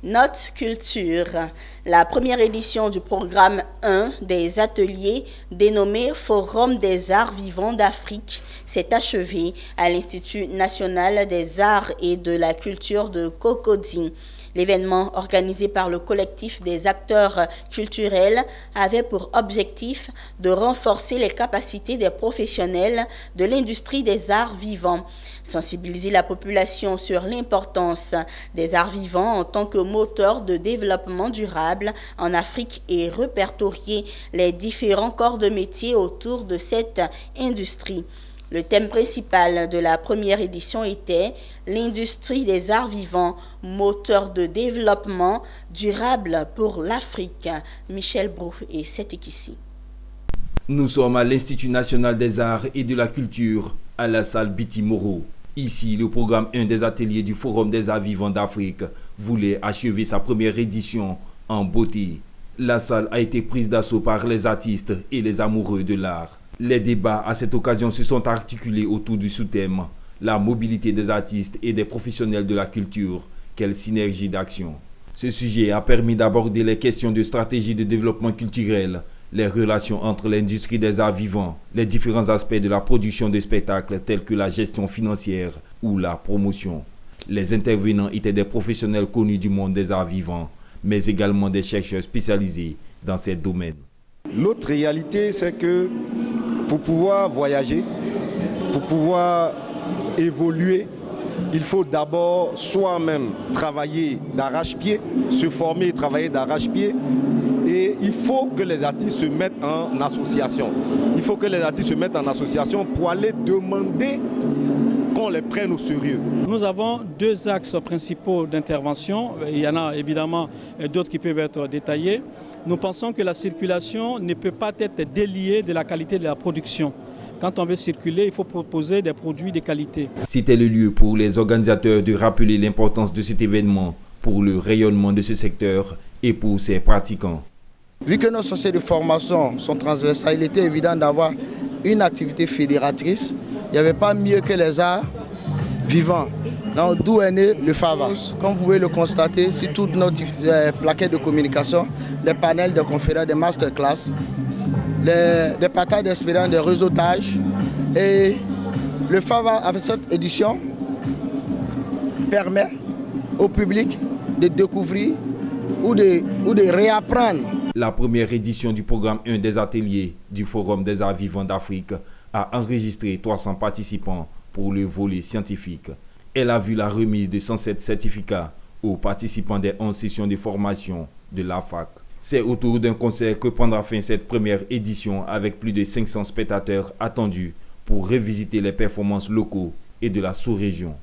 Note culture. La première édition du programme 1 des ateliers dénommé Forum des arts vivants d'Afrique s'est achevée à l'Institut national des arts et de la culture de Cocody. L'événement organisé par le collectif des acteurs culturels avait pour objectif de renforcer les capacités des professionnels de l'industrie des arts vivants, sensibiliser la population sur l'importance des arts vivants en tant que moteur de développement durable en Afrique et répertorier les différents corps de métier autour de cette industrie. Le thème principal de la première édition était l'industrie des arts vivants, moteur de développement durable pour l'Afrique. Michel Brou et Setekissi. Nous sommes à l'Institut national des arts et de la culture, à la salle Biti Moro. Ici, le programme 1 des ateliers du Forum des arts vivants d'Afrique voulait achever sa première édition en beauté. La salle a été prise d'assaut par les artistes et les amoureux de l'art. Les débats à cette occasion se sont articulés autour du sous-thème « La mobilité des artistes et des professionnels de la culture, quelle synergie d'action ». Ce sujet a permis d'aborder les questions de stratégie de développement culturel, les relations entre l'industrie des arts vivants, les différents aspects de la production de spectacles tels que la gestion financière ou la promotion. Les intervenants étaient des professionnels connus du monde des arts vivants, mais également des chercheurs spécialisés dans ces domaines. L'autre réalité, c'est que pour pouvoir voyager, pour pouvoir évoluer, il faut d'abord soi-même travailler d'arrache-pied, se former et travailler d'arrache-pied. Et il faut que les artistes se mettent en association. Il faut que les artistes se mettent en association pour aller demander qu'on les prenne au sérieux. Nous avons deux axes principaux d'intervention. Il y en a évidemment d'autres qui peuvent être détaillés. Nous pensons que la circulation ne peut pas être déliée de la qualité de la production. Quand on veut circuler, il faut proposer des produits de qualité. C'était le lieu pour les organisateurs de rappeler l'importance de cet événement pour le rayonnement de ce secteur et pour ses pratiquants. Vu que nos sociétés de formation sont transversales, il était évident d'avoir une activité fédératrice. Il n'y avait pas mieux que les arts vivants. D'où est né le FAVAS. Comme vous pouvez le constater, sur toutes nos plaquettes de communication, des panels de conférences, des masterclass, des partages d'expériences, des réseautages. Et le FAVAS, avec cette édition, permet au public de découvrir ou de réapprendre. La première édition du programme 1 des ateliers du Forum des arts vivants d'Afrique a enregistré 300 participants pour le volet scientifique. Elle a vu la remise de 107 certificats aux participants des 11 sessions de formation de l'AFAC. C'est autour d'un concert que prendra fin cette première édition avec plus de 500 spectateurs attendus pour revisiter les performances locaux et de la sous-région.